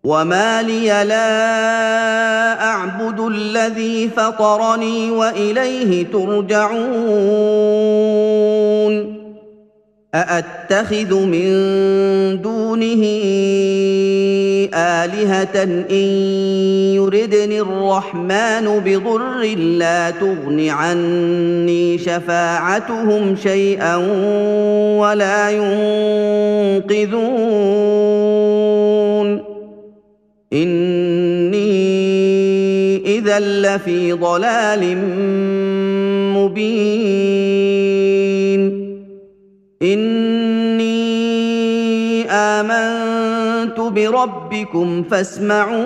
وما لي لا أعبد الذي فطرني وإليه ترجعون أأتخذ من دونه آلهة إن يردني الرحمن بضر لا تغن عني شفاعتهم شيئا ولا ينقذون إني إذا لفي ضلال مبين إني آمنت بربكم فاسمعون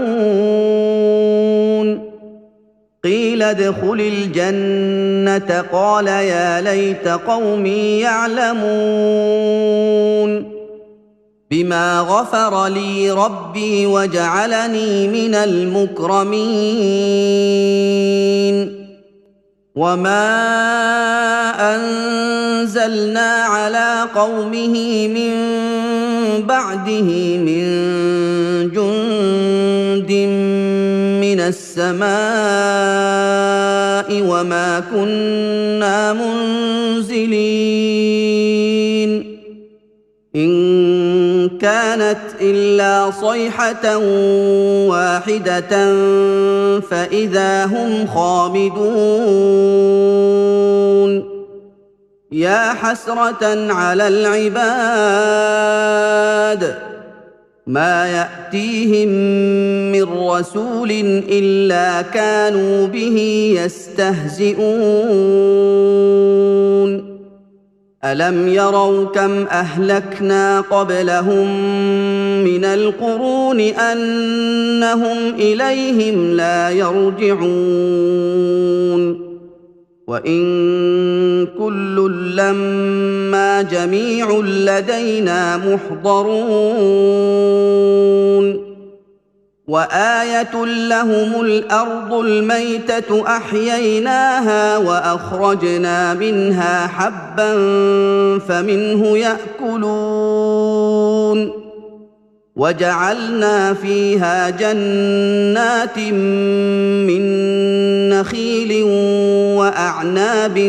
قيل ادخل الجنة قال يا ليت قومي يعلمون بما غفر لي ربي وجعلني من المكرمين وما أنزلنا على قومه من بعده من جند من السماء وما كنا منزلين إن كانت إلا صيحة واحدة فإذا هم خامدون يا حسرة على العباد ما يأتيهم من رسول إلا كانوا به يستهزئون ألم يروا كم أهلكنا قبلهم من القرون أنهم إليهم لا يرجعون وإن كل لما جميع لدينا محضرون وآية لهم الأرض الميتة أحييناها وأخرجنا منها حبا فمنه يأكلون وجعلنا فيها جنات من نخيل وأعناب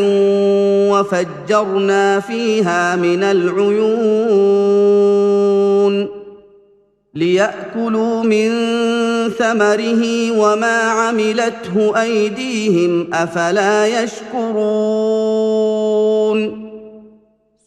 وفجرنا فيها من العيون ليأكلوا من ثمره وما عملته أيديهم أفلا يشكرون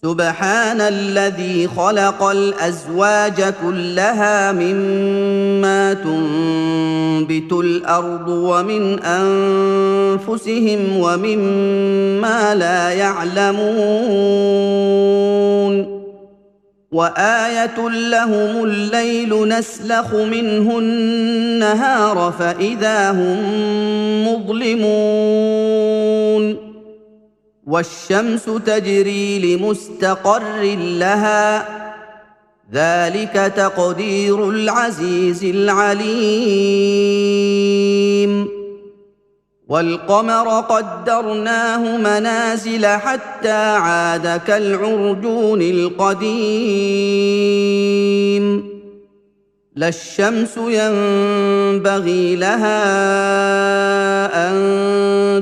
سبحان الذي خلق الأزواج كلها مما تنبت الأرض ومن أنفسهم ومما لا يعلمون وآية لهم الليل نسلخ منه النهار فإذا هم مظلمون والشمس تجري لمستقر لها ذلك تقدير العزيز العليم والقمر قدرناه منازل حتى عاد كالعرجون القديم لا الشمس ينبغي لها أن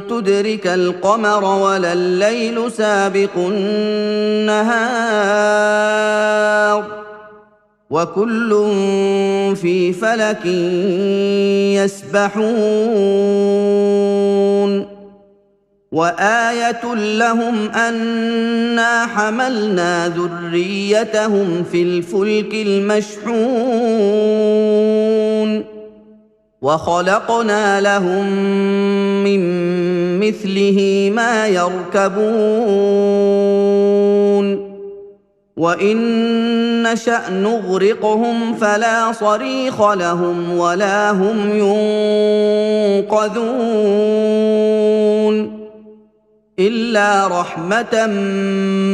تدرك القمر ولا الليل سابق النهار وكل في فلك يسبحون وآية لهم أنا حملنا ذريتهم في الفلك المشحون وخلقنا لهم من مثله ما يركبون وإن نشأ نغرقهم فلا صريخ لهم ولا هم ينقذون إلا رحمة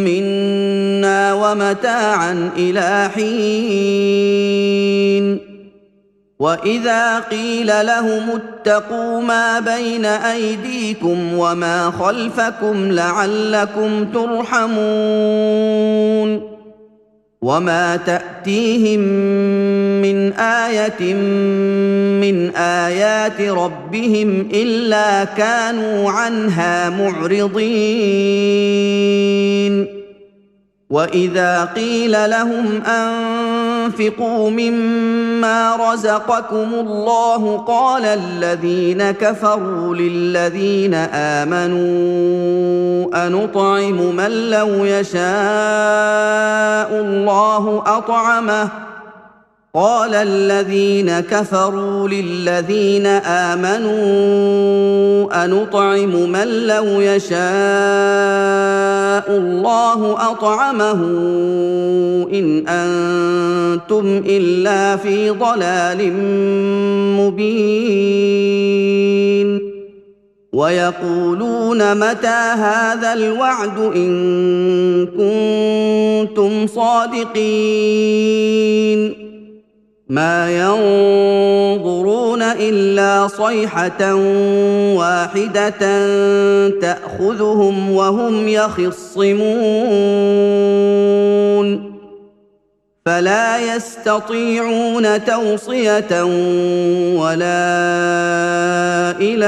منا ومتاعا إلى حين وإذا قيل لهم اتقوا ما بين أيديكم وما خلفكم لعلكم ترحمون وما تأتيهم من آية من آيات ربهم إلا كانوا عنها معرضين وإذا قيل لهم أنفقوا مما رزقكم الله قال الذين كفروا للذين آمنوا أنطعم من لو يشاء الله أطعمه قال الذين كفروا للذين آمنوا أنطعم من لو يشاء الله أطعمه إن أنتم إلا في ضلال مبين ويقولون متى هذا الوعد إن كنتم صادقين ما ينظرون إلا صيحة واحدة تأخذهم وهم يخصمون فلا يستطيعون توصية ولا إلى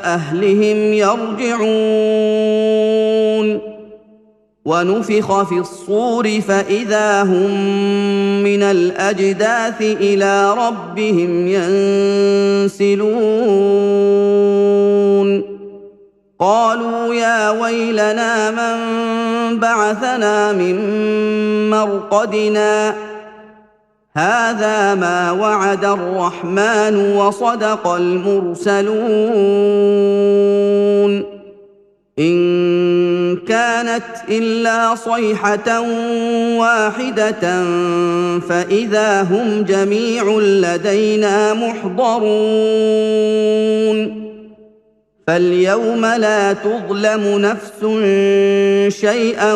أهلهم يرجعون ونفخ في الصور فإذا هم من الأجداث إلى ربهم ينسلون قالوا يا ويلنا من بعثنا من مرقدنا هذا ما وعد الرحمن وصدق المرسلون إن كانت إلا صيحة واحدة فإذا هم جميع لدينا محضرون فاليوم لا تظلم نفس شيئا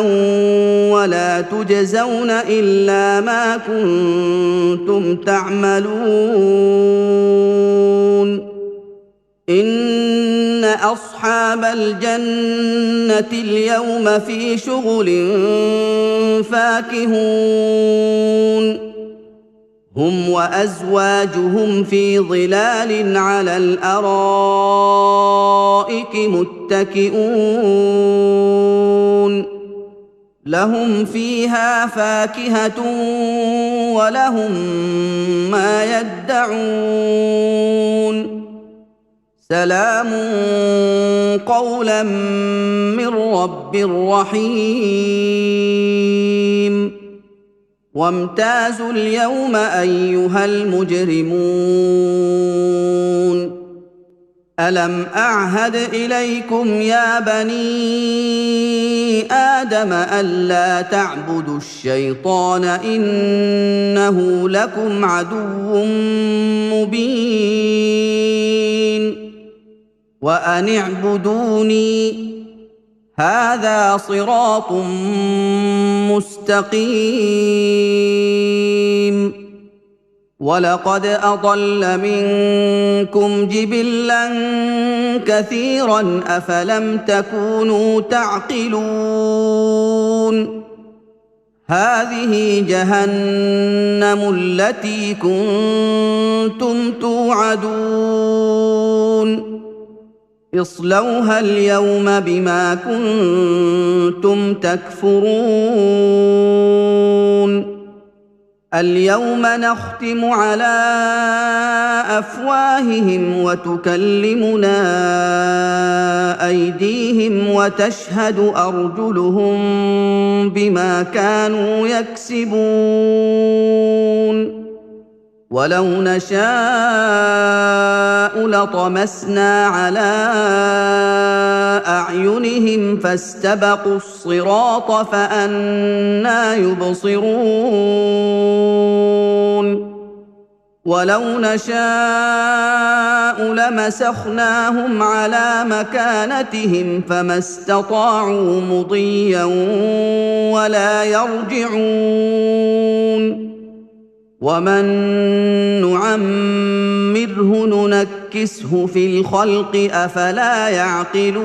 ولا تجزون إلا ما كنتم تعملون إن أصحاب الجنة اليوم في شغل فاكهون هم وأزواجهم في ظلال على الأرائك متكئون لهم فيها فاكهة ولهم ما يدعون سلام قولا من رب رحيم وامتازوا اليوم أيها المجرمون ألم أعهد إليكم يا بني آدم ألا تعبدوا الشيطان إنه لكم عدو مبين وأن اعبدوني هذا صراط مستقيم ولقد أضل منكم جبلا كثيرا أفلم تكونوا تعقلون هذه جهنم التي كنتم توعدون اصلوها اليوم بما كنتم تكفرون اليوم نختم على أفواههم وتكلمنا أيديهم وتشهد أرجلهم بما كانوا يكسبون ولو نشاء لطمسنا على أعينهم فاستبقوا الصراط فأنى يبصرون ولو نشاء لمسخناهم على مكانتهم فما استطاعوا مضيا ولا يرجعون ومن نعمره ننكسه في الخلق أفلا يعقلون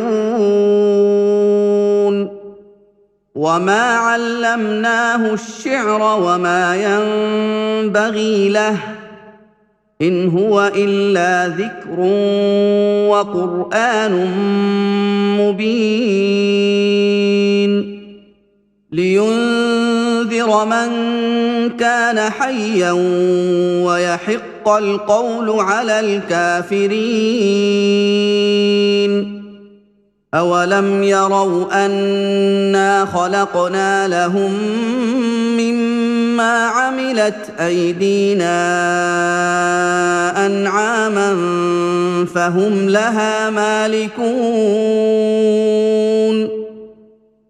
وما علمناه الشعر وما ينبغي له إن هو إلا ذكر وقرآن مبين لينذر من كان حيا ويحق القول على الكافرين أولم يروا أنا خلقنا لهم مما عملت أيدينا أنعاما فهم لها مالكون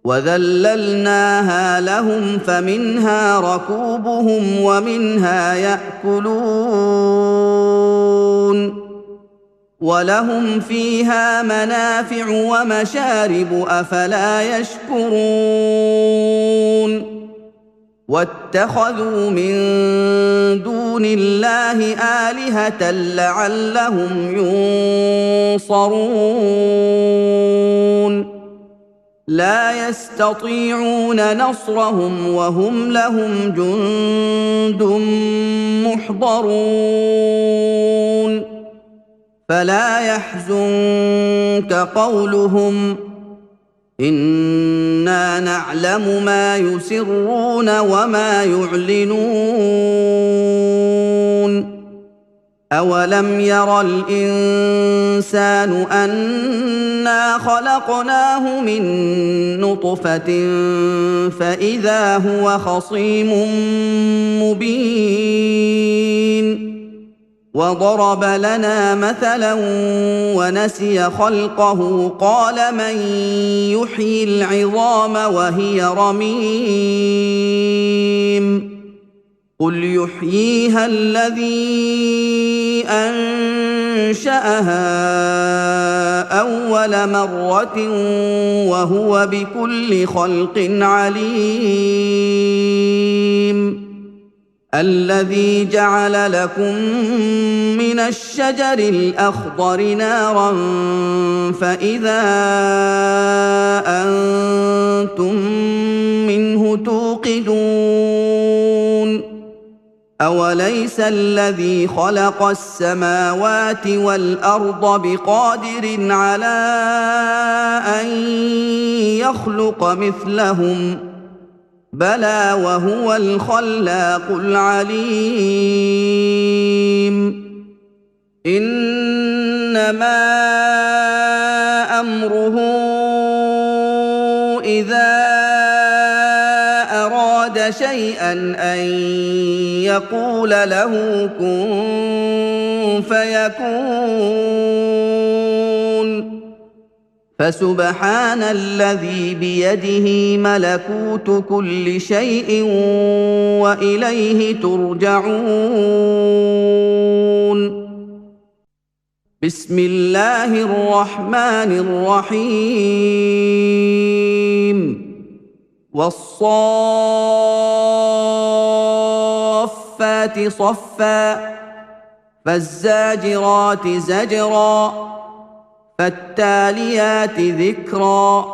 وذللناها لهم فمنها ركوبهم ومنها يأكلون ولهم فيها منافع ومشارب أفلا يشكرون واتخذوا من دون الله آلهة لعلهم ينصرون لا يستطيعون نصرهم وهم لهم جند محضرون فلا يحزنك قولهم إنا نعلم ما يسرون وما يعلنون أولم ير الإنسان أنا خلقناه من نطفة فإذا هو خصيم مبين وضرب لنا مثلا ونسي خلقه قال من يحيي العظام وهي رميم قل يحييها الذي أنشأها أول مرة وهو بكل خلق عليم الذي جعل لكم من الشجر الأخضر نارا فإذا أنتم منه توقدون أوليس الذي خلق السماوات والأرض بقادر على أن يخلق مثلهم بلى وهو الخلاق العليم إنما أمره إذا أراد شيئا أن يقول له كن فيكون فسبحان الذي بيده ملكوت كل شيء وإليه ترجعون بسم الله الرحمن الرحيم والصافات صفا فالزاجرات زجرا فالتاليات ذكرا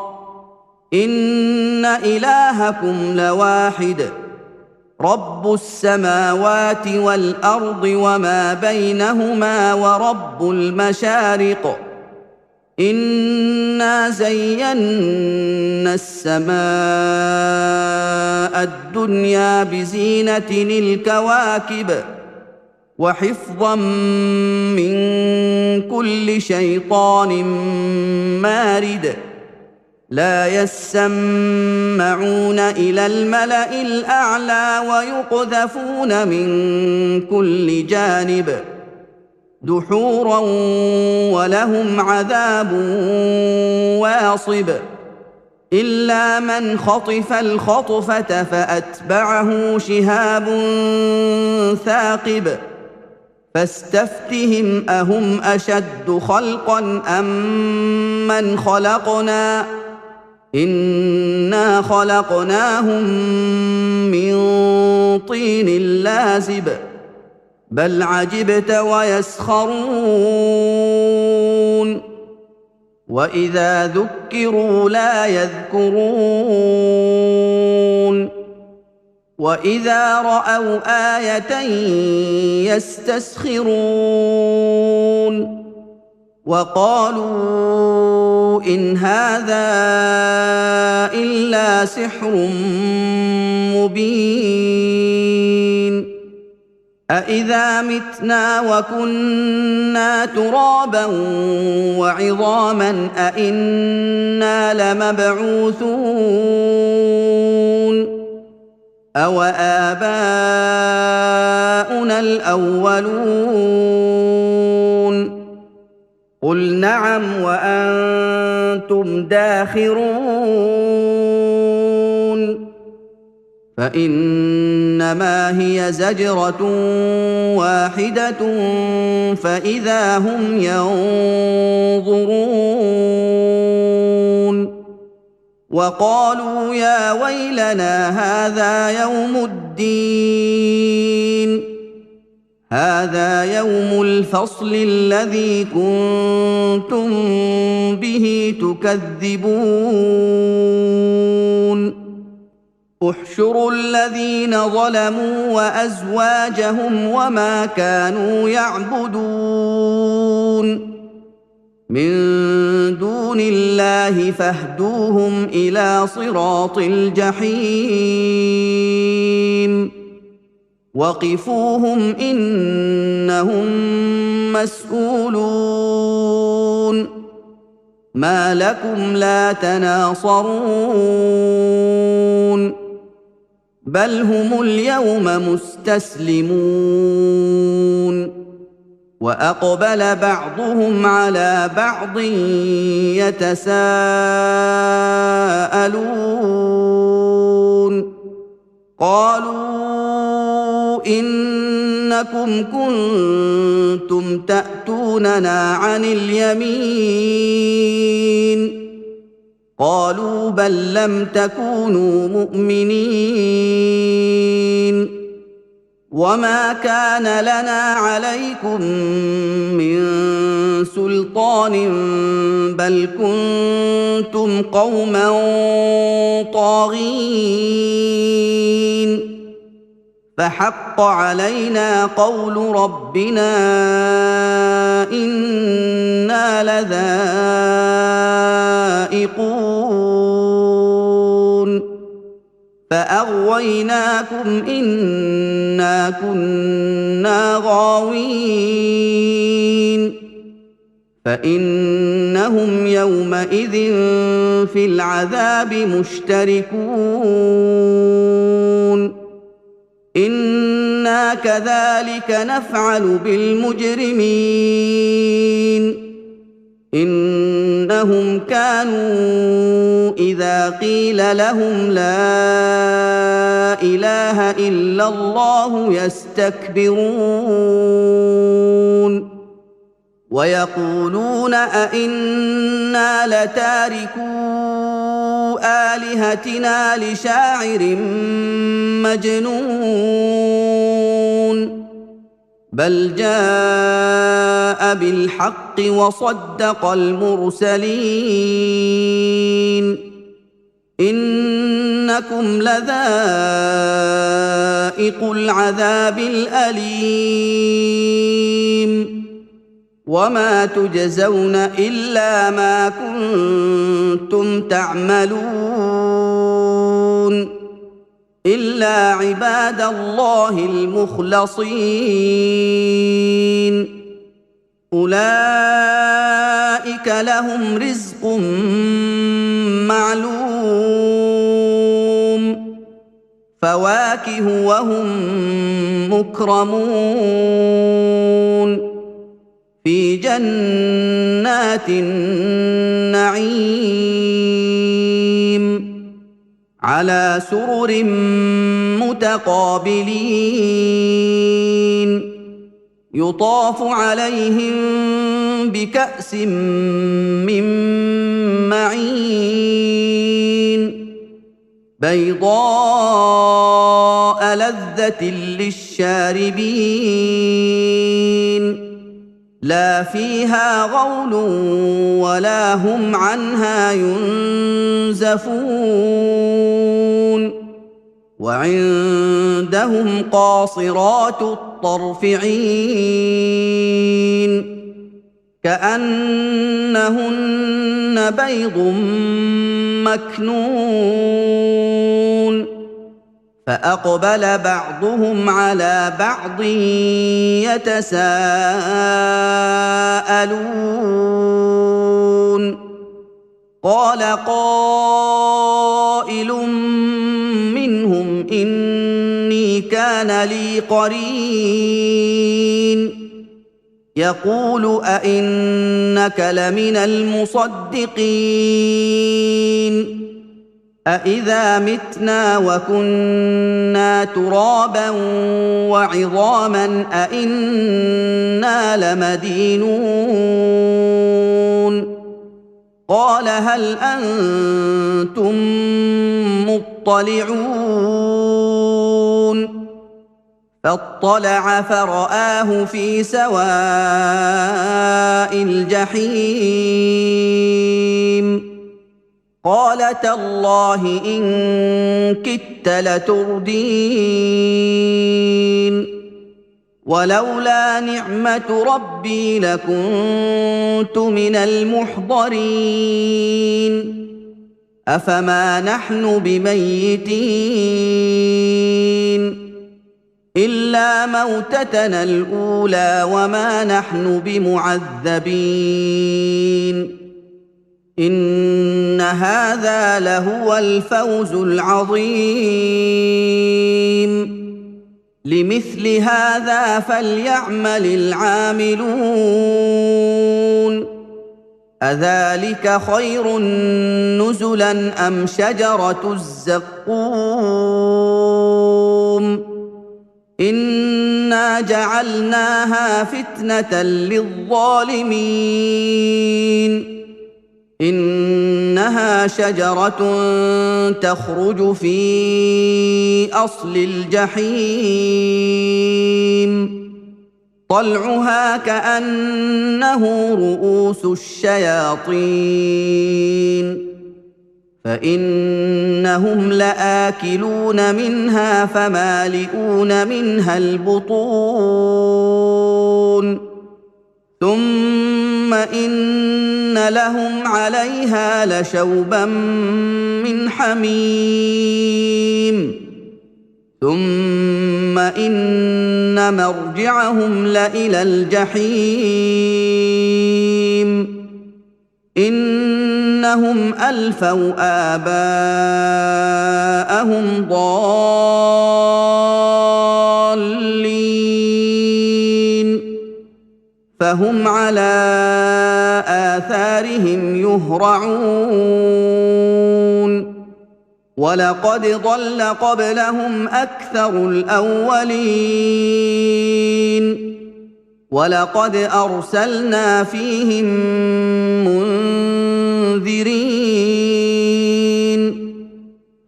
إن إلهكم لواحد رب السماوات والأرض وما بينهما ورب المشارق إنا زينا السماء الدنيا بزينة الكواكب وحفظا من كل شيطان مارد لا يسمعون إلى الملأ الأعلى ويقذفون من كل جانب دحورا ولهم عذاب واصب إلا من خطف الخطفة فأتبعه شهاب ثاقب فاستفتهم أهم أشد خلقا أم من خلقنا إنا خلقناهم من طين لازب بل عجبت ويسخرون واذا ذكروا لا يذكرون واذا راوا ايه يستسخرون وقالوا ان هذا الا سحر مبين أإذا متنا وكنا ترابا وعظاما أإنا لمبعوثون أوآباؤنا الأولون قل نعم وأنتم داخرون فإنما هي زجرة واحدة فإذا هم ينظرون وقالوا يا ويلنا هذا يوم الدين هذا يوم الفصل الذي كنتم به تكذبون احشروا الذين ظلموا وازواجهم وما كانوا يعبدون من دون الله فاهدوهم الى صراط الجحيم وقفوهم انهم مسئولون ما لكم لا تناصرون بل هم اليوم مستسلمون واقبل بعضهم على بعض يتساءلون قالوا انكم كنتم تاتوننا عن اليمين قالوا بل لم تكونوا مؤمنين وما كان لنا عليكم من سلطان بل كنتم قوما طاغين فحق علينا قول ربنا إنا لذائقون فأغويناكم إنا كنا غاوين فإنهم يومئذ في العذاب مشتركون إنا كذلك نفعل بالمجرمين إنهم كانوا إذا قيل لهم لا إله إلا الله يستكبرون ويقولون أئنا لتاركو آلهتنا لشاعر مجنون بل جاء بالحق وصدق المرسلين إنكم لذائقو العذاب الأليم وما تجزون إلا ما كنتم تعملون إلا عباد الله المخلصين أولئك لهم رزق معلوم فواكه وهم مكرمون في جنات النعيم على سرر متقابلين يطاف عليهم بكأس من معين بيضاء لذة للشاربين لا فيها غول ولا هم عنها ينزفون وعندهم قاصرات الطرف عين كأنهن بيض مكنون فأقبل بعضهم على بعض يتساءلون قال قائل منهم إني كان لي قرين يقول أئنك لمن المصدقين أإذا متنا وكنا ترابا وعظاما أإنا لمدينون قال هل أنتم مطلعون فاطلع فرآه في سواء الجحيم قال تالله إن كدت لتردين ولولا نعمة ربي لكنت من المحضرين أفما نحن بميتين إلا موتتنا الأولى وما نحن بمعذبين إن هذا لهو الفوز العظيم لمثل هذا فليعمل العاملون أذلك خير نزلا أم شجرة الزقوم إنا جعلناها فتنة للظالمين إنها شجرة تخرج في أصل الجحيم طلعها كأنه رؤوس الشياطين فإنهم لآكلون منها فمالئون منها البطون ثم إن لهم عليها لشوبا من حميم ثم إن مرجعهم لإلى الجحيم إنهم ألفوا آباءهم ضالين فهم على آثارهم يهرعون ولقد ضل قبلهم أكثر الأولين ولقد أرسلنا فيهم منذرين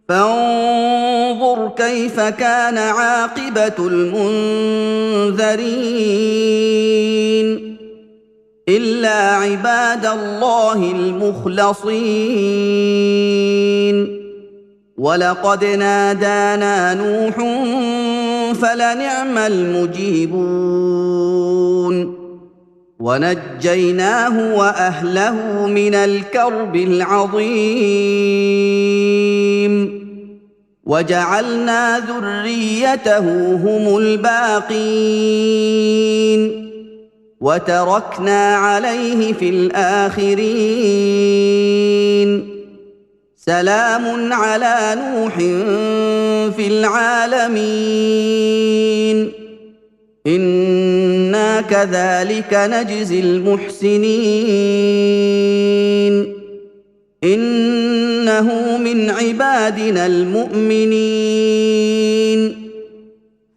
فانظر كيف كان عاقبة المنذرين إلا عباد الله المخلصين ولقد نادانا نوح فلنعم المجيبون ونجيناه وأهله من الكرب العظيم وجعلنا ذريته هم الباقين وتركنا عليه في الآخرين سلام على نوح في العالمين إنا كذلك نجزي المحسنين إنه من عبادنا المؤمنين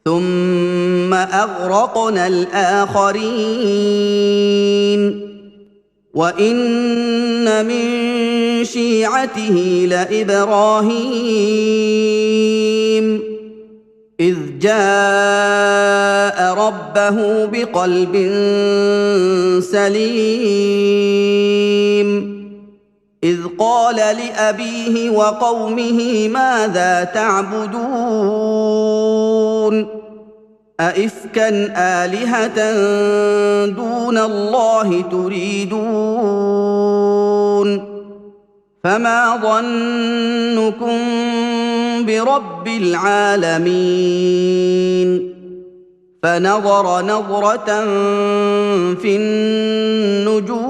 ثم أغرقنا الآخرين وإن من شيعته لإبراهيم إذ جاء ربه بقلب سليم إذ قال لأبيه وقومه ماذا تعبدون أئفكا آلهة دون الله تريدون فما ظنكم برب العالمين فنظر نظرة في النجوم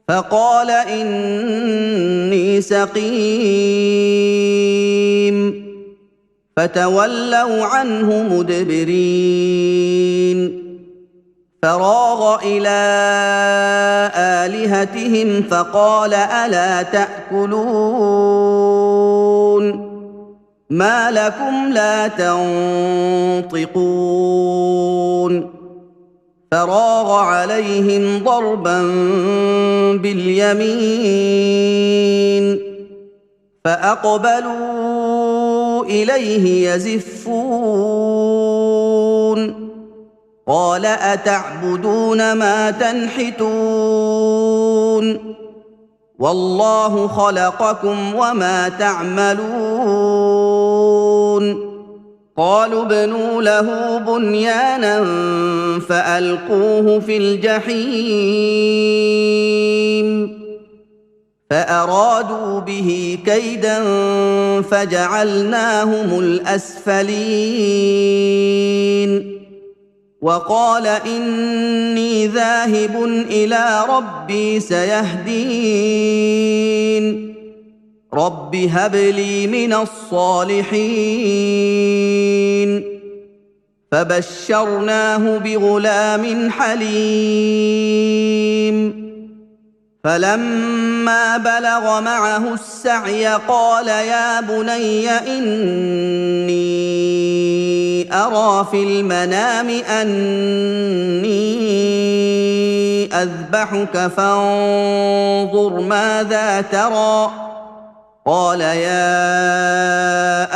فقال إني سقيم فتولوا عنه مدبرين فراغ إلى آلهتهم فقال ألا تأكلون ما لكم لا تنطقون فراغ عليهم ضربا باليمين فأقبلوا إليه يزفون قال أتعبدون ما تنحتون والله خلقكم وما تعملون قالوا ابنوا له بنيانا فألقوه في الجحيم فأرادوا به كيدا فجعلناهم الأسفلين وقال إني ذاهب إلى ربي سيهدين رب هب لي من الصالحين فبشرناه بغلام حليم فلما بلغ معه السعي قال يا بني إني أرى في المنام أني أذبحك فانظر ماذا ترى قال يا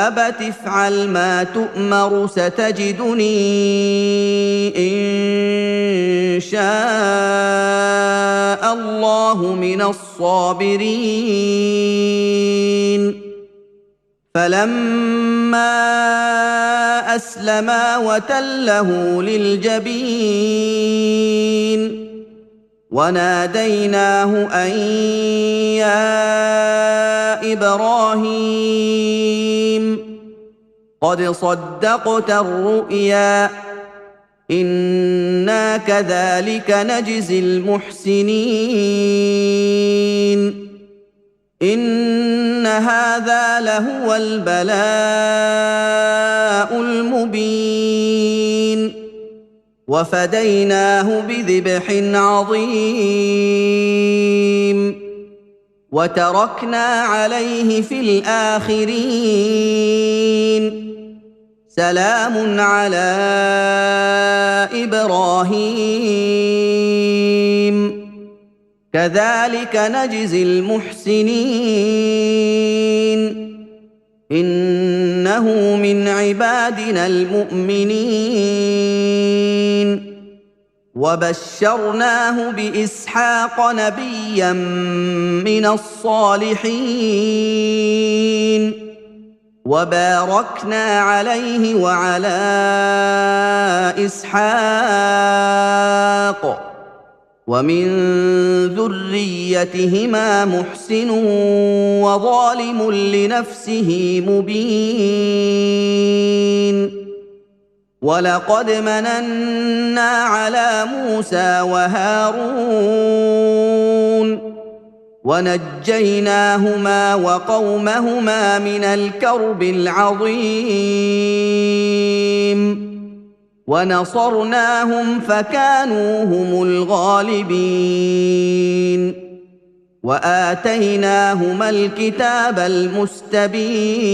أبت افعل ما تؤمر ستجدني إن شاء الله من الصابرين فلما أسلما وتله للجبين وناديناه أن يا إبراهيم قد صدقت الرؤيا إنا كذلك نجزي المحسنين إن هذا لهو البلاء المبين وفديناه بذبح عظيم وتركنا عليه في الآخرين سلام على إبراهيم كذلك نجزي المحسنين إنه من عبادنا المؤمنين وبشرناه بإسحاق نبيا من الصالحين وباركنا عليه وعلى إسحاق ومن ذريتهما محسن وظالم لنفسه مبين ولقد مننا على موسى وهارون ونجيناهما وقومهما من الكرب العظيم ونصرناهم فكانوا هم الغالبين وآتيناهما الكتاب المستبين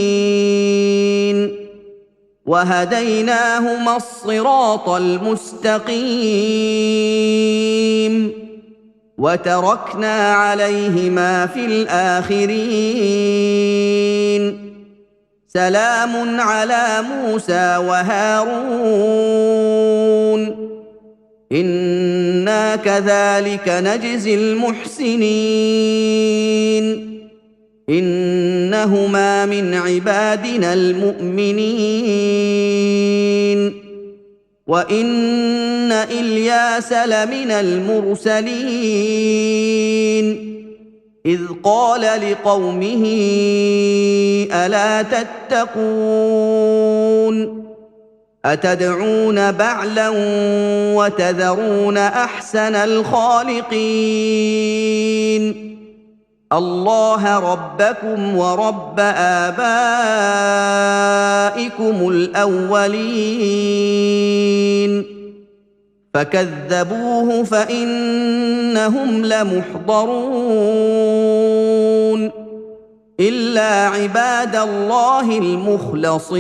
وهديناهما الصراط المستقيم وتركنا عليهما في الآخرين سلام على موسى وهارون انا كذلك نجزي المحسنين انهما من عبادنا المؤمنين وان الياس لمن المرسلين اذ قال لقومه الا تتقون اتدعون بعلا وتذرون احسن الخالقين الله ربكم ورب آبائكم الأولين فكذبوه فإنهم لمحضرون إلا عباد الله المخلصين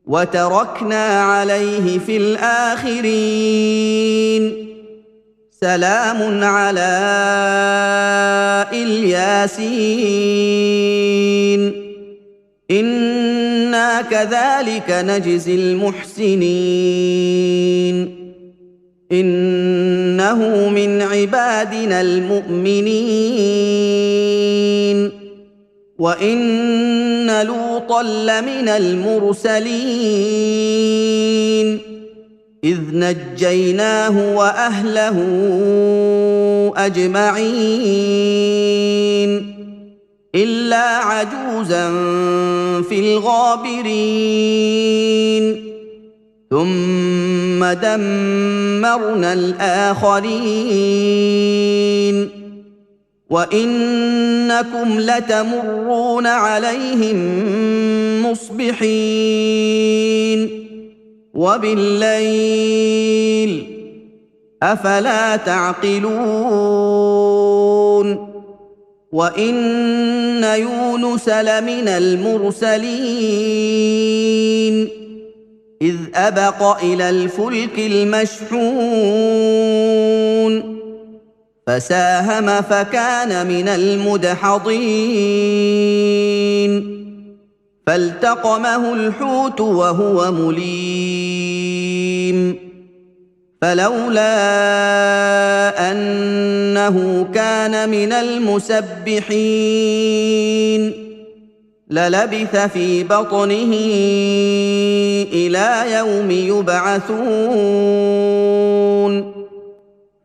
وتركنا عليه في الآخرين سلام على الياسين انا كذلك نجزي المحسنين انه من عبادنا المؤمنين وان لوطا لمن المرسلين إذ نجيناه وأهله أجمعين إلا عجوزا في الغابرين ثم دمرنا الآخرين وإنكم لتمرون عليهم مصبحين وبالليل أفلا تعقلون وإن يونس لمن المرسلين إذ أبق إلى الفلك المشحون فساهم فكان من المدحضين فالتقمه الحوت وهو مليم فلولا أنه كان من المسبحين للبث في بطنه إلى يوم يبعثون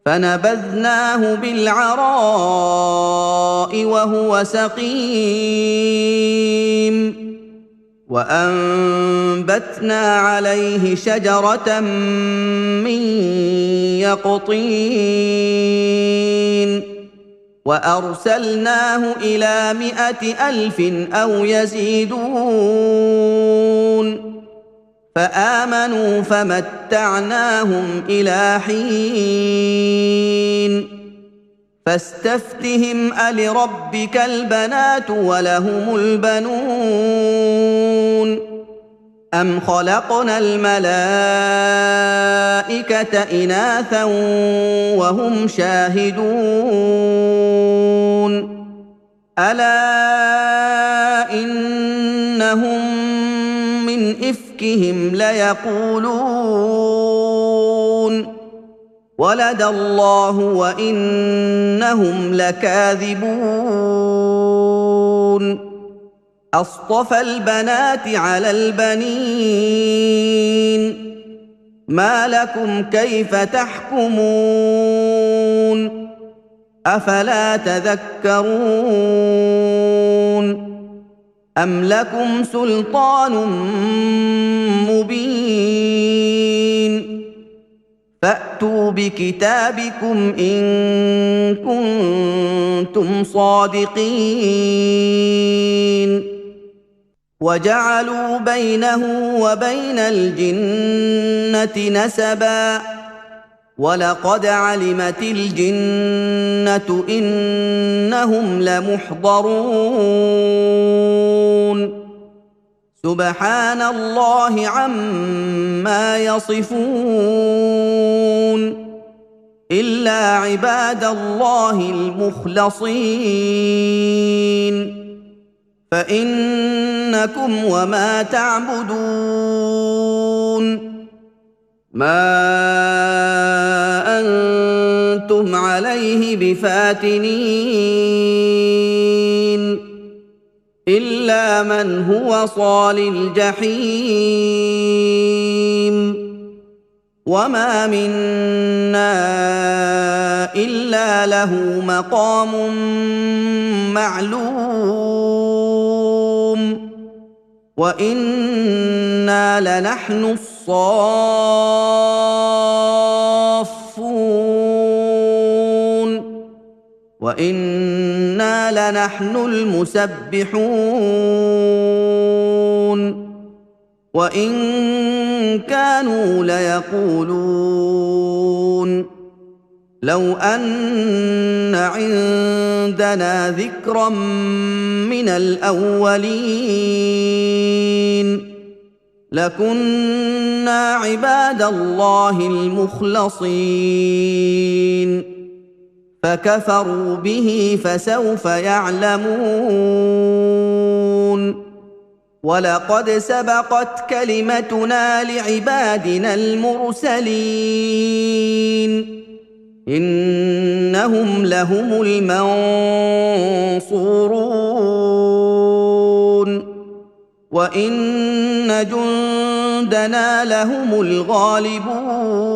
فنبذناه بالعراء وهو سقيم وأنبتنا عليه شجرة من يقطين وأرسلناه إلى 100,000 أو يزيدون فآمنوا فمتعناهم إلى حين فاستفتهم ألربك البنات ولهم البنون أم خلقنا الملائكة إناثا وهم شاهدون ألا إنهم من إفكهم ليقولون ولد الله وإنهم لكاذبون أصطفى البنات على البنين ما لكم كيف تحكمون أفلا تذكرون أم لكم سلطان مبين فأتوا بكتابكم إن كنتم صادقين وجعلوا بينه وبين الجنة نسبا ولقد علمت الجنة إنهم لمحضرون سبحان الله عما يصفون إلا عباد الله المخلصين فإنكم وما تعبدون ما أنتم عليه بفاتنين إلا من هو صال الجحيم وما منا إلا له مقام معلوم وإنا لنحن الصافون وإنا لنحن المسبحون وإن كانوا ليقولون لو أن عندنا ذكرا من الأولين لكنا عباد الله المخلصين فكفروا به فسوف يعلمون ولقد سبقت كلمتنا لعبادنا المرسلين إنهم لهم المنصورون وإن جندنا لهم الغالبون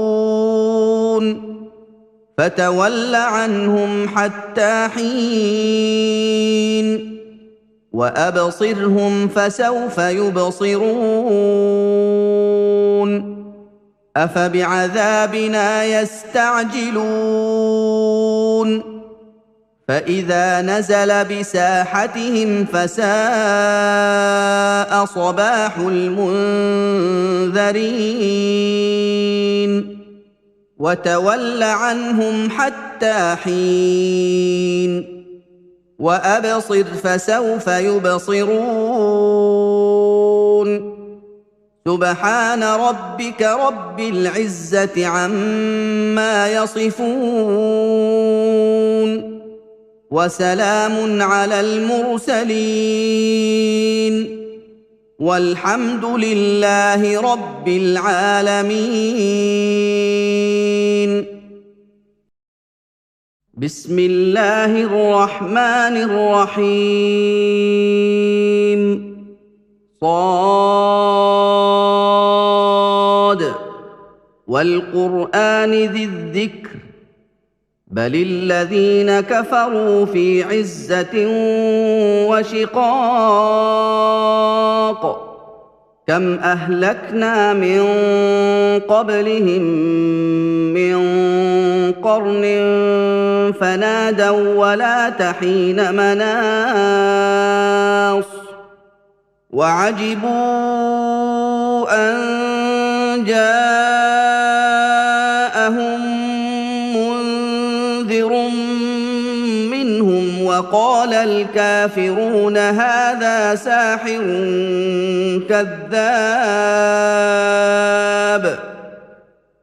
فتول عنهم حتى حين وأبصرهم فسوف يبصرون أفبعذابنا يستعجلون فإذا نزل بساحتهم فساء صباح المنذرين وتول عنهم حتى حين وأبصر فسوف يبصرون سبحان ربك رب العزة عما يصفون وسلام على المرسلين والحمد لله رب العالمين بسم الله الرحمن الرحيم صاد والقرآن ذي الذكر بل الذين كفروا في عزة وشقاق كم أهلكنا من قبلهم من قرن فنادوا ولا تحين مناص وعجبوا أن جاءهم منذر منهم وقال الكافرون هذا ساحر كذاب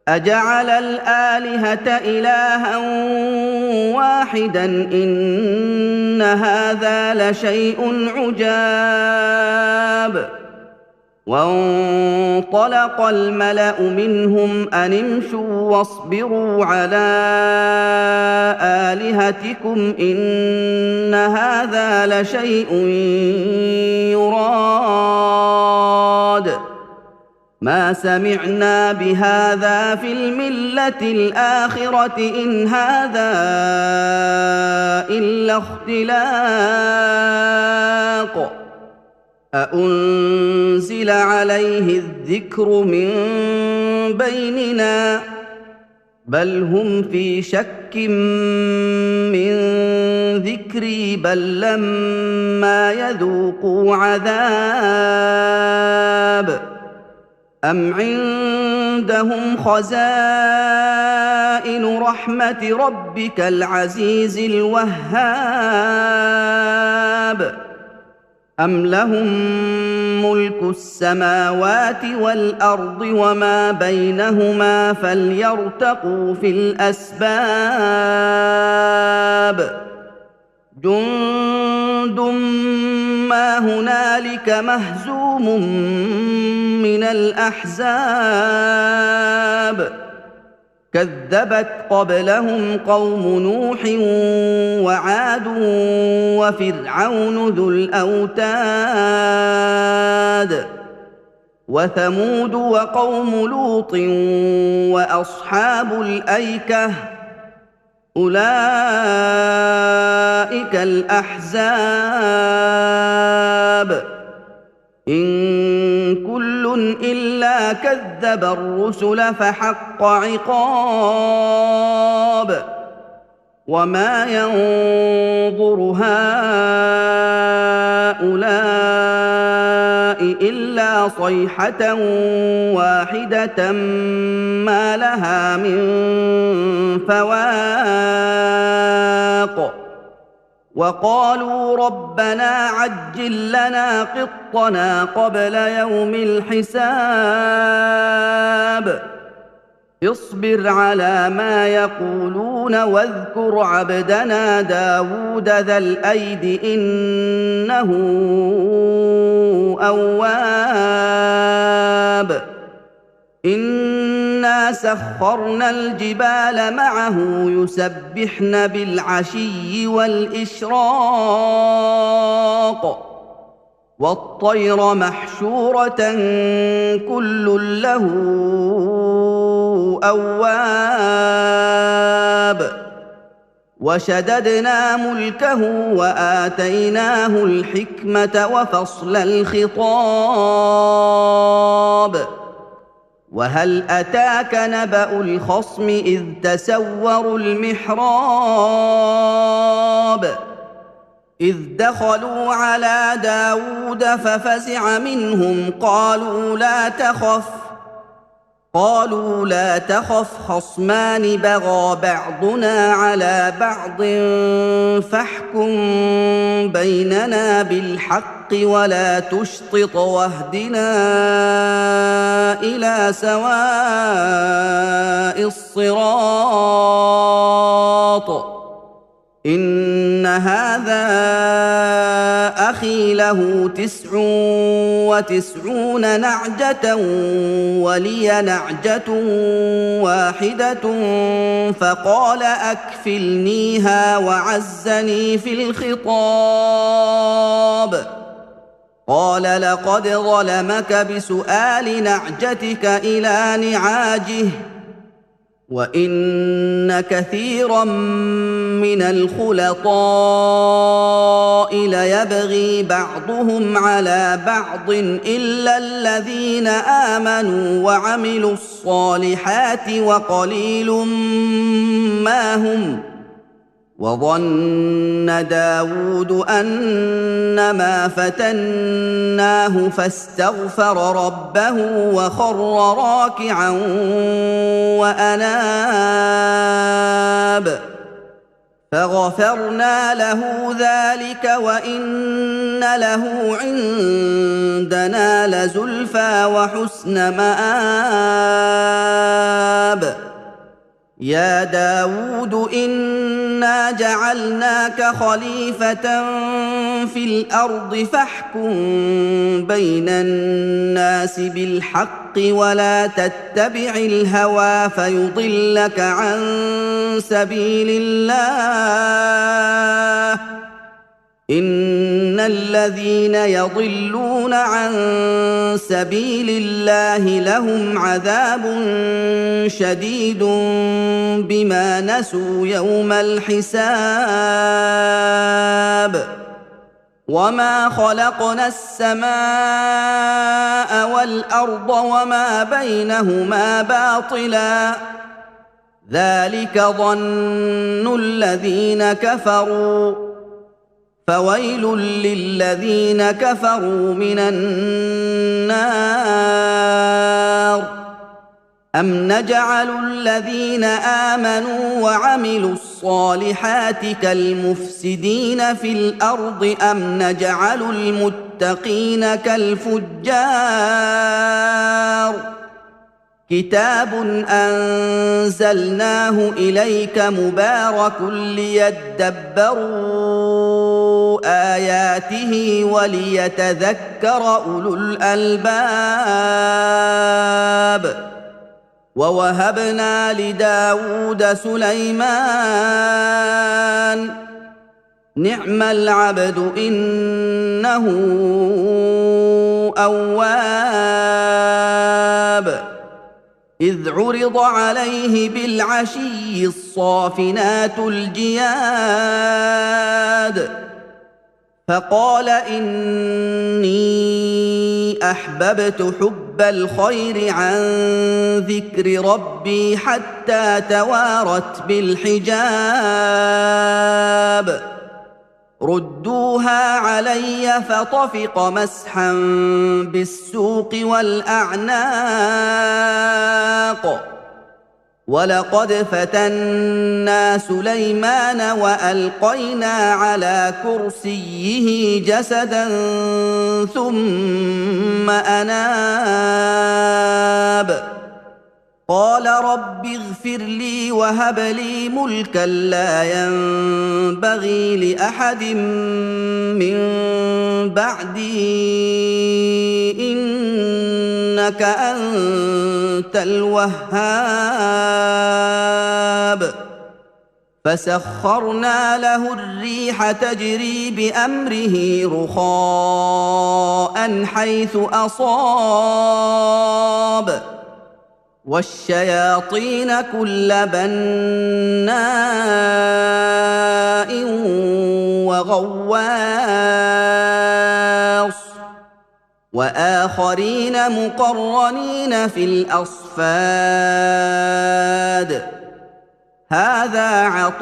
أجعل الآلهة إلها واحدا إن هذا لشيء عجاب وانطلق الملأ منهم أن امشوا واصبروا على آلهتكم إن هذا لشيء يراد ما سمعنا بهذا في الملة الآخرة إن هذا إلا اختلاق أأنزل عليه الذكر من بيننا بل هم في شك من ذكري بل لما يذوقوا عذاب أم عندهم خزائن رحمة ربك العزيز الوهاب أم لهم ملك السماوات والأرض وما بينهما فليرتقوا في الأسباب جند ما هنالك مهزوم من الأحزاب كذبت قبلهم قوم نوح وعاد وفرعون ذو الأوتاد وثمود وقوم لوط وأصحاب الأيكة أولئك الأحزاب إن كل إلا كذب الرسل فحق عقاب وما ينظر هؤلاء إلا صيحة واحدة ما لها من فواق وقالوا ربنا عجل لنا قطنا قبل يوم الحساب اصبر على ما يقولون واذكر عبدنا داود ذا الأيد إنه أواب إنا سخرنا الجبال معه يسبحن بالعشي والإشراق والطير محشورة كل له أواب وشددنا ملكه وآتيناه الحكمة وفصل الخطاب وهل أتاك نبأ الخصم إذ تسوروا المحراب إذ دخلوا على داود ففزع منهم قالوا لا تخف خصمان بغى بعضنا على بعض فاحكم بيننا بالحق ولا تشطط واهدنا إلى سواء الصراط إن هذا أخي له 99 نعجة ولي نعجة واحدة فقال أكفلنيها وعزني في الخطاب قال لقد ظلمك بسؤال نعجتك إلى نعاجه وإن كثيرا من الخلطاء ليبغي بعضهم على بعض إلا الذين آمنوا وعملوا الصالحات وقليل ما هم وظن داود أنما فتناه فاستغفر ربه وخر راكعا وأناب فغفرنا له ذلك وإن له عندنا لزلفى وحسن مآب يا داود إنا جعلناك خليفة في الأرض فاحكم بين الناس بالحق ولا تتبع الهوى فيضلك عن سبيل الله إن الذين يضلون عن سبيل الله لهم عذاب شديد بما نسوا يوم الحساب وما خلقنا السماء والأرض وما بينهما باطلا ذلك ظن الذين كفروا فويل للذين كفروا من النار أم نجعل الذين آمنوا وعملوا الصالحات كالمفسدين في الأرض أم نجعل المتقين كالفجار كتاب أنزلناه إليك مبارك ليدبروا آياته وليتذكر أولو الألباب ووهبنا لداود سليمان نعم العبد إنه أواب إذ عرض عليه بالعشي الصافنات الجياد فقال إني أحببت حب الخير عن ذكر ربي حتى توارت بالحجاب ردوها علي فطفق مسحا بالسوق والأعناق ولقد فتنا سليمان وألقينا على كرسيه جسدا ثم أناب قال رب اغفر لي وهب لي ملكا لا ينبغي لأحد من بعدي إنك أنت الوهاب فسخرنا له الريح تجري بأمره رخاء حيث أصاب والشياطين كل بناء وغواص وآخرين مقرنين في الأصفاد هذا عطاؤنا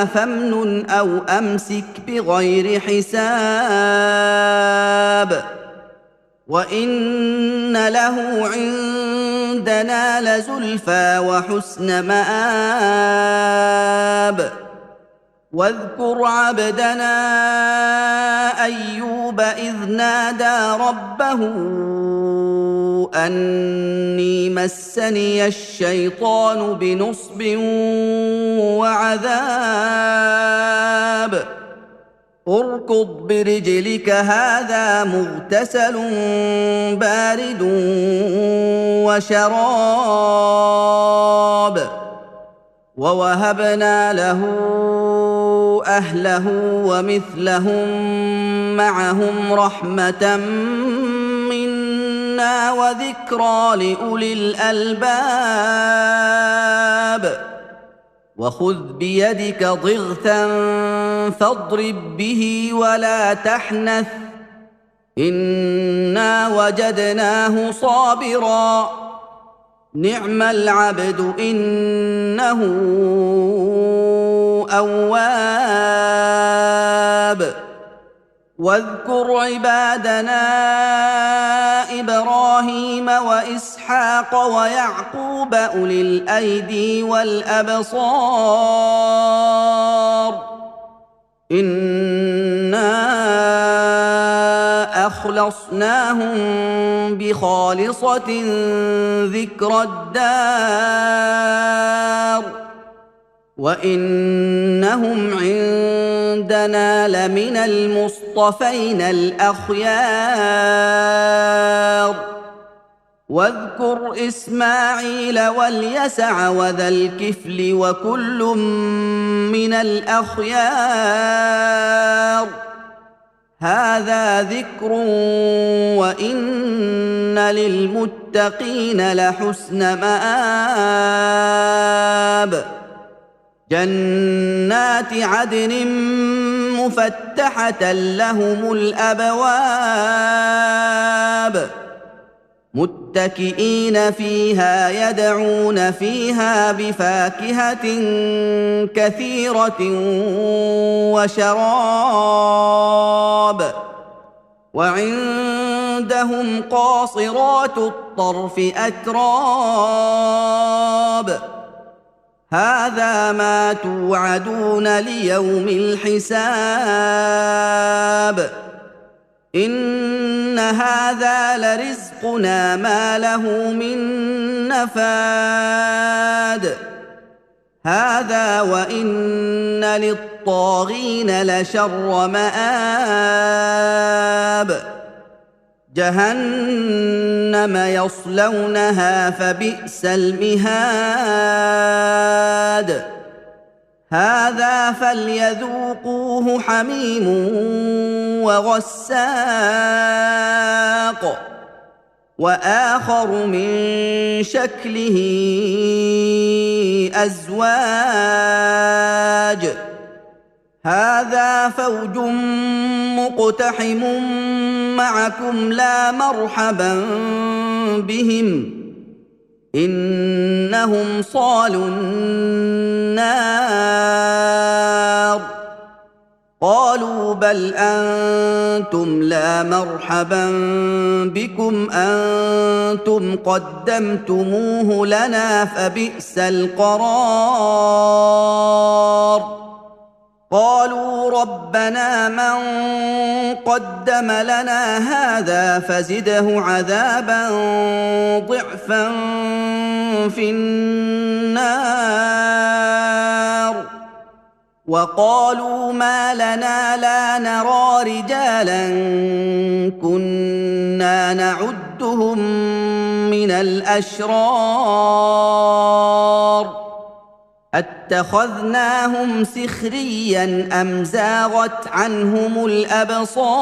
فامنن أو أمسك بغير حساب وإن له عندنا لزلفى وحسن مآب واذكر عبدنا أيوب إذ نادى ربه أني مسني الشيطان بنصب وعذاب اركض برجلك هذا مغتسل بارد وشراب ووهبنا له أهله ومثلهم معهم رحمة منا وذكرى لأولي الألباب وخذ بيدك ضغثا فاضرب به ولا تحنث إنا وجدناه صابرا نعم العبد إنه أواب واذكر عبادنا إبراهيم وإسحاق ويعقوب أولي الأيدي والأبصار إنا أخلصناهم بخالصة ذكر الدار وإنهم عندنا لمن المصطفين الأخيار واذكر إسماعيل واليسع وذا الكفل وكل من الأخيار هذا ذكر وإن للمتقين لحسن مآب جنات عدن مفتحة لهم الأبواب متكئين فيها يدعون فيها بفاكهة كثيرة وشراب وعندهم قاصرات الطرف أتراب هذا ما توعدون ليوم الحساب إن هذا لرزقنا ما له من نفاد هذا وإن للطاغين لشر مآب جهنم يصلونها فبئس المهاد هذا فليذوقوه حميم وغساق وآخر من شكله أزواج هذا فوج مقتحم معكم لا مرحبا بهم إنهم صالوا النار قالوا بل أنتم لا مرحبا بكم أنتم قدمتموه لنا فبئس القرار قالوا ربنا من قدم لنا هذا فزده عذابا ضعفا في النار وقالوا ما لنا لا نرى رجالا كنا نعدهم من الأشرار أتخذناهم سخريا أم زاغت عنهم الأبصار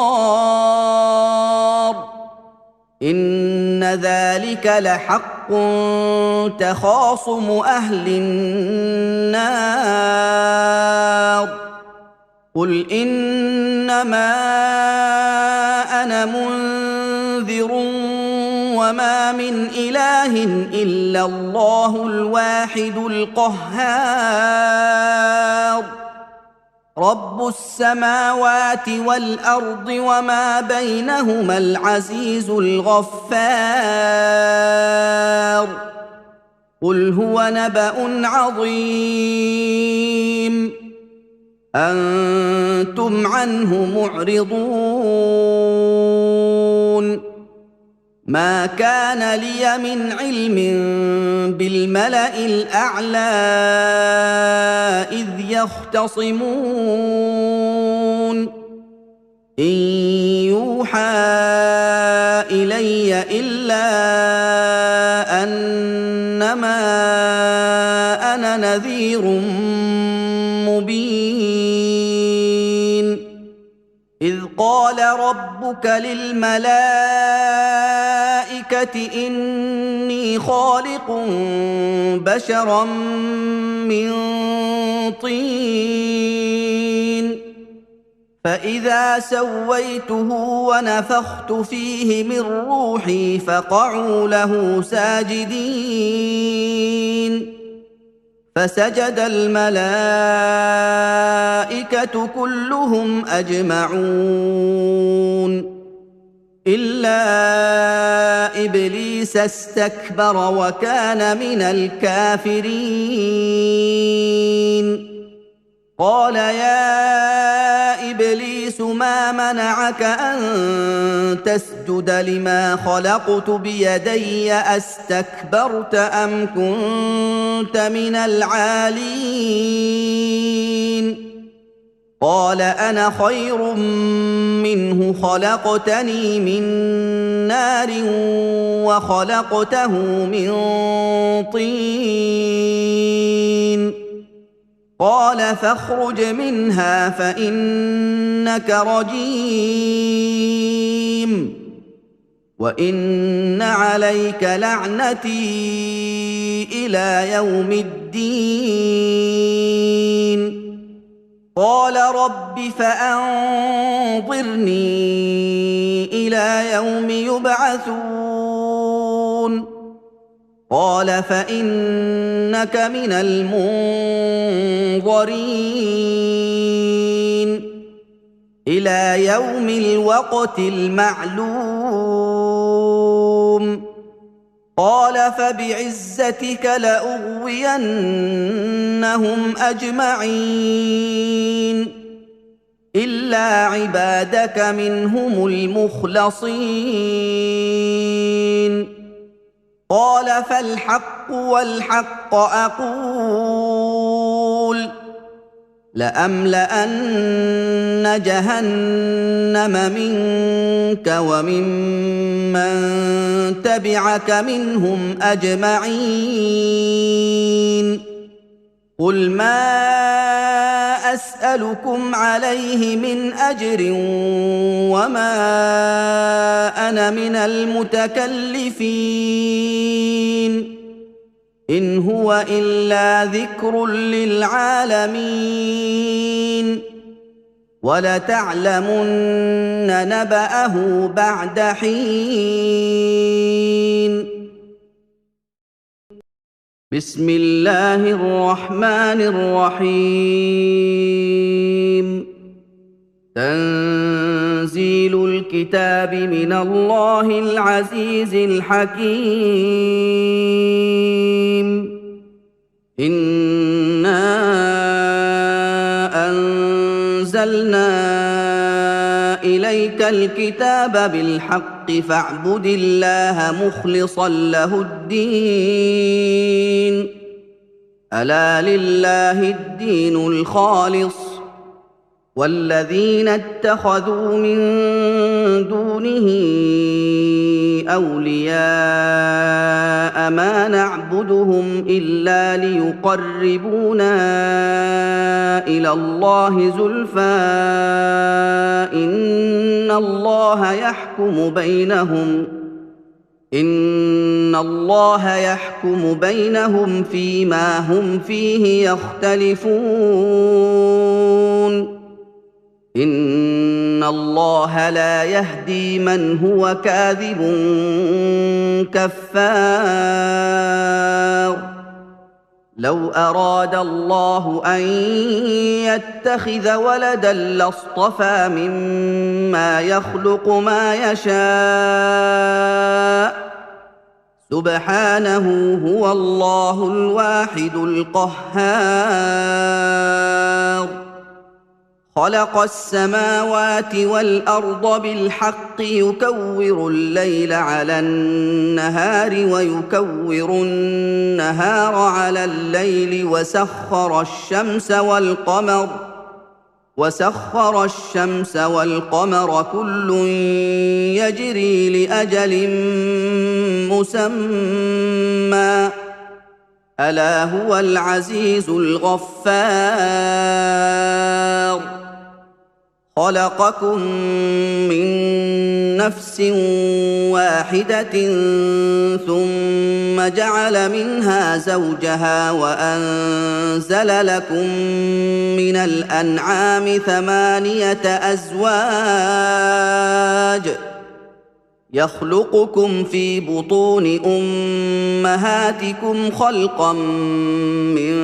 إن ذلك لحق تخاصم أهل النار قل إنما أنا منذر وما من إله إلا الله الواحد القهار رب السماوات والأرض وما بينهما العزيز الغفار قل هو نبأ عظيم أنتم عنه معرضون ما كان لي من علم بالملأ الأعلى إذ يختصمون إن يوحى إلي إلا أنما أنا نذير مبين إذ قال ربك للملائكة إني خالق بشرا من طين فإذا سويته ونفخت فيه من روحي فقعوا له ساجدين فسجد الملائكة كلهم أجمعون إلا إبليس استكبر وكان من الكافرين قال يا إبليس ما منعك أن تسجد لما خلقت بيدي أستكبرت أم كنت من العالين قال أنا خير منه خلقتني من نار وخلقته من طين قال فاخرج منها فإنك رجيم وإن عليك لعنتي إلى يوم الدين قال رب فأنظرني إلى يوم يبعثون قال فإنك من المنظرين إلى يوم الوقت المعلوم قال فبعزتك لأغوينهم أجمعين إلا عبادك منهم المخلصين قال فالحق والحق أقول لأملأن جهنم منك وممن تبعك منهم أجمعين قل ما أسألكم عليه من أجر وما أنا من المتكلفين إن هو إلا ذكر للعالمين ولتعلمن نبأه بعد حين بسم الله الرحمن الرحيم تنزيل الكتاب من الله العزيز الحكيم إنا أنزلنا إليك الكتاب بالحق فاعبد الله مخلصا له الدين ألا لله الدين الخالص والذين اتخذوا من دونه أولياء ما نعبدهم إلا ليقربونا إلى الله زلفى إن الله يحكم بينهم فيما هم فيه يختلفون إن الله لا يهدي من هو كاذب كفار لو أراد الله أن يتخذ ولدا لاصطفى مما يخلق ما يشاء سبحانه هو الله الواحد القهار خلق السماوات والأرض بالحق يكور الليل على النهار ويكور النهار على الليل وسخر الشمس والقمر كل يجري لأجل مسمى ألا هو العزيز الغفار خلقكم من نفس واحدة ثم جعل منها زوجها وأنزل لكم من الأنعام 8 أزواج يخلقكم في بطون أمهاتكم خلقا من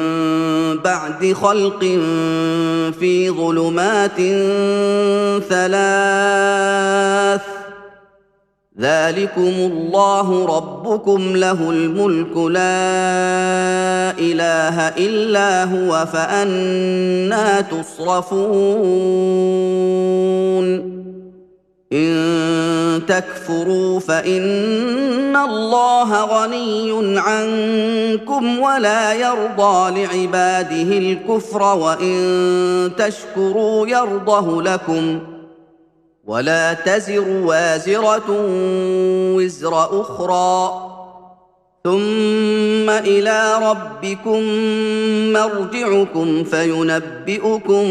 بعد خلق في ظلمات 3 ذلكم الله ربكم له الملك لا إله إلا هو فأنى تصرفون إن تكفروا فإن الله غني عنكم ولا يرضى لعباده الكفر وإن تشكروا يرضه لكم ولا تزر وازرة وزر أخرى ثم إلى ربكم مرجعكم فينبئكم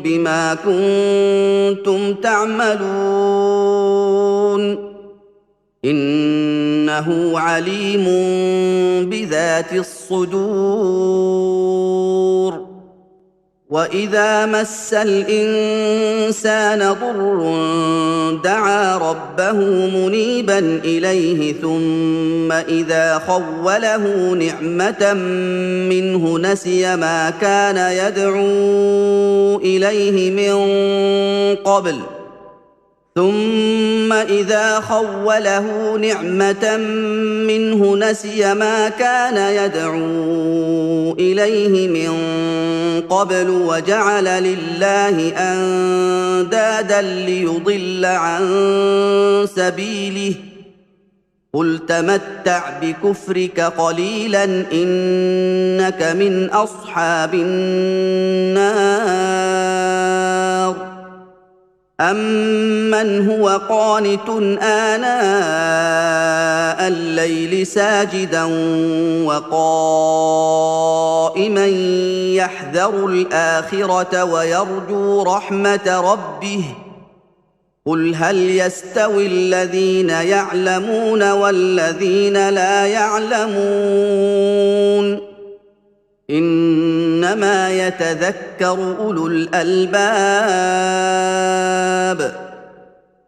بما كنتم تعملون إنه عليم بذات الصدور وإذا مس الإنسان ضر دعا ربه منيبا إليه ثم إذا خوله نعمة منه نسي ما كان يدعو إليه من قبل وجعل لله أندادا ليضل عن سبيله قل تمتع بكفرك قليلا إنك من أصحاب النار أمن هو قانت آناء الليل ساجدا وقائما يحذر الآخرة ويرجو رحمة ربه قل هل يستوي الذين يعلمون والذين لا يعلمون إنما يتذكر أولو الألباب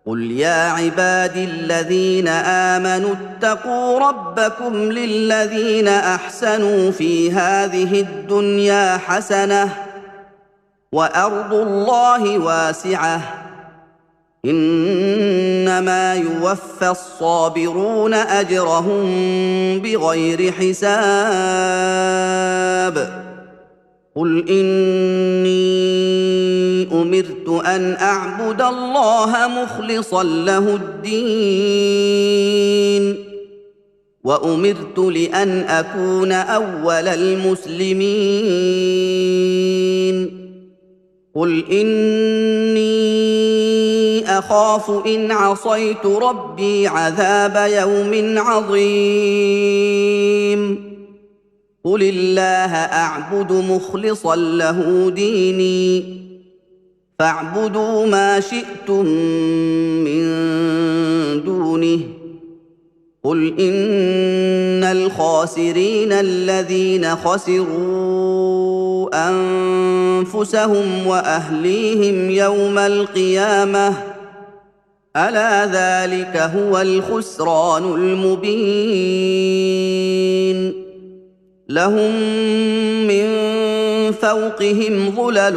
قل يا عبادي الذين آمنوا اتقوا ربكم للذين أحسنوا في هذه الدنيا حسنة وأرض الله واسعة إنما يوفى الصابرون أجرهم بغير حساب قل إني أمرت أن أعبد الله مخلصا له الدين وأمرت لأن أكون أول المسلمين قل إني أخاف إن عصيت ربي عذاب يوم عظيم قل الله أعبد مخلصا له ديني فاعبدوا ما شئتم من دونه قل إن الخاسرين الذين خسروا أنفسهم وأهليهم يوم القيامة ألا ذلك هو الخسران المبين لهم من فوقهم ظلل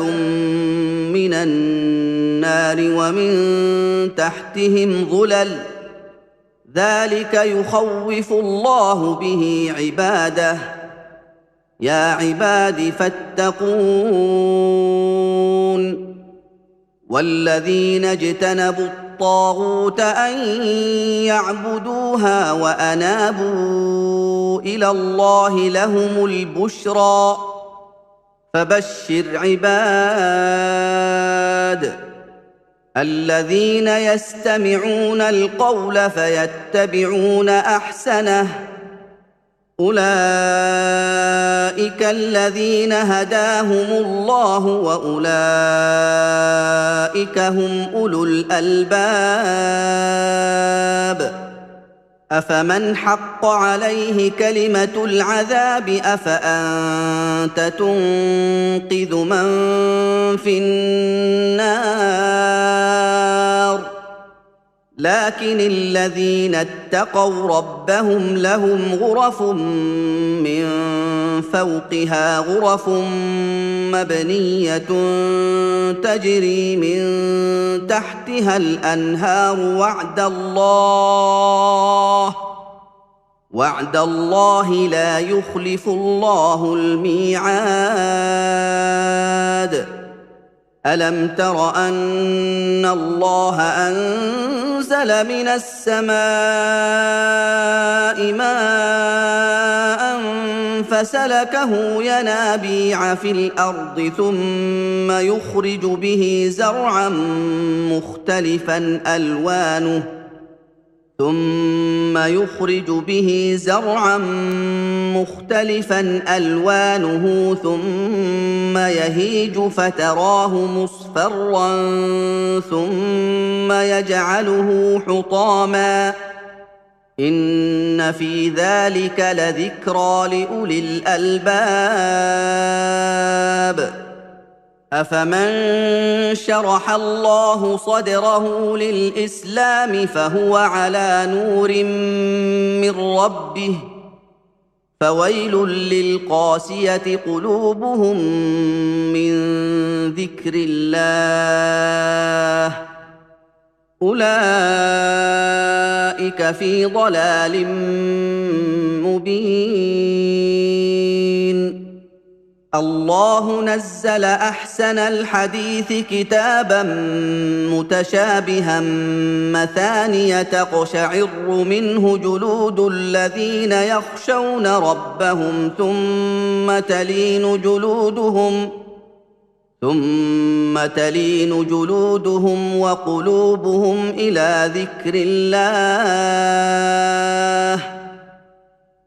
من النار ومن تحتهم ظلل ذلك يخوف الله به عباده يا عباد فاتقون والذين اجتنبوا الطاغوت أن يعبدوها وأنابوا إلى الله لهم البشرى فبشر عباد الذين يستمعون القول فيتبعون أحسنه أولئك الذين هداهم الله وأولئك هم أولو الألباب أفمن حق عليه كلمة العذاب أفأنت تنقذ من في النار لكن الذين اتقوا ربهم لهم غرف من فوقها غرف مبنية تجري من تحتها الأنهار وعد الله لا يخلف الله الميعاد ألم تر أن الله أنزل من السماء ماء فسلكه ينابيع في الأرض ثم يخرج به زرعا مختلفا ألوانه ثم يهيج فتراه مصفرا ثم يجعله حطاما إن في ذلك لذكرى لأولي الألباب أفمن شرح الله صدره للإسلام فهو على نور من ربه فويل للقاسية قلوبهم من ذكر الله أولئك في ضلال مبين الله نزل احسن الحديث كتابا متشابها مثانية تقشعر منه جلود الذين يخشون ربهم ثم تلين جلودهم وقلوبهم الى ذكر الله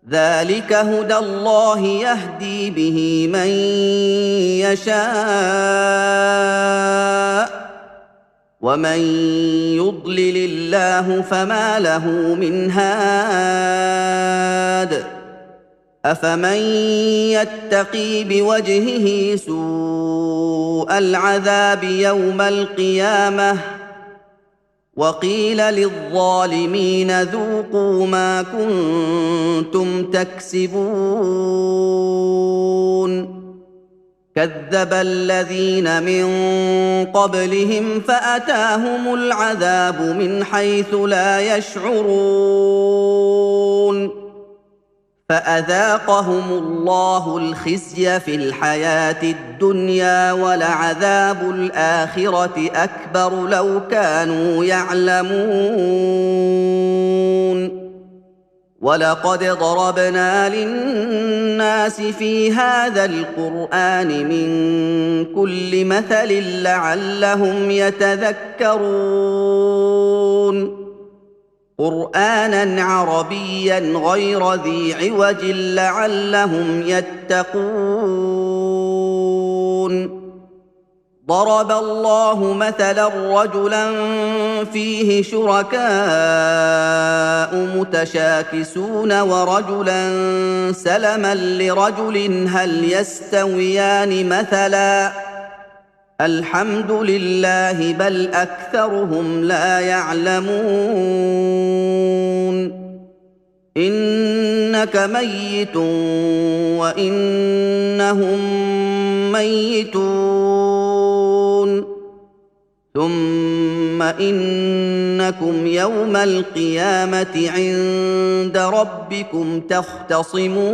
ذلك هدى الله يهدي به من يشاء ومن يضلل الله فما له من هاد افمن يتقي بوجهه سوء العذاب يوم القيامه وقيل للظالمين ذوقوا ما كنتم تكسبون كذب الذين من قبلهم فاتاهم العذاب من حيث لا يشعرون فاذاقهم الله الخزي في الحياه الدنيا ولعذاب الاخره اكبر لو كانوا يعلمون ولقد ضربنا للناس في هذا القران من كل مثل لعلهم يتذكرون قرانا عربيا غير ذي عوج لعلهم يتقون ضرب الله مثلا رجلا فيه شركاء متشاكسون ورجلا سلما لرجل هل يستويان مثلا الحمد لله بل اكثرهم لا يعلمون انك ميت وانهم ميتون ثم انكم يوم القيامه عند ربكم تختصمون